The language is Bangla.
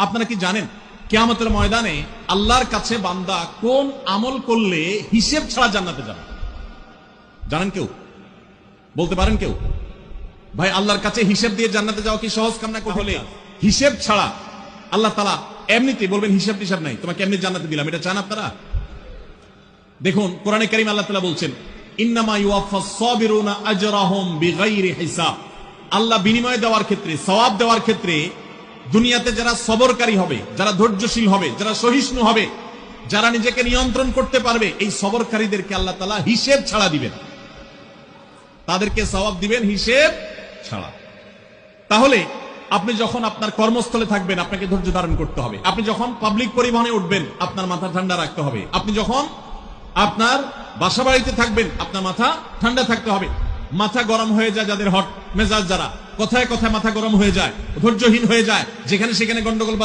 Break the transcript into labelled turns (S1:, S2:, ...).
S1: আপনারা কি জানেন কিয়ামতের ময়দানে আল্লাহর কাছে বান্দা কোন আমল করলে হিসেব ছাড়া জান্নাতে যাবে? জানেন কেউ? বলতে পারেন কেউ? ভাই, আল্লাহর কাছে হিসেব দিয়ে জান্নাতে যাওয়া কি সহজ কাম না? হলে হিসেব ছাড়া আল্লাহ তাআলা এমনিতেই বলবেন হিসাব টিসাব নাই, তোমাকে এমনি জান্নাতে দিলাম। এটা চান আপনারা? দেখুন কোরআনে কারীম আল্লাহ তাআলা বলছেন, ইন্নামা ইউওয়াফাস সাবিরুনা আজরাহুম বিগাইরি হিসাব। আল্লাহ বিনিময় দেওয়ার ক্ষেত্রে, সওয়াব দেওয়ার ক্ষেত্রে দুনিয়াতে যারা সবরকারী হবে, যারা ধৈর্যশীল হবে, যারা সহিষ্ণু হবে, যারা নিজেকে নিয়ন্ত্রণ করতে পারবে, এই সবরকারীদেরকে আল্লাহ তাআলা হিসেব ছাড়া দিবেন, তাদেরকে সওয়াব দিবেন হিসেব ছাড়া। তাহলে আপনি যখন আপনার কর্মস্থলে থাকবেন আপনাকে ধৈর্য ধারণ করতে হবে। আপনি যখন পাবলিক পরিবহনে উঠবেন আপনার মাথা ঠান্ডা রাখতে হবে। আপনি যখন আপনার বাসা বাড়িতে থাকবেন আপনার মাথা ঠান্ডা থাকতে হবে। মাথা গরম হয়ে যায় যাদের, হট মেজাজ যারা, কথায় কথায় মাথা গরম হয়ে যায়, ধৈর্যহীন হয়ে যায়, যেখানে সেখানে গন্ডগোল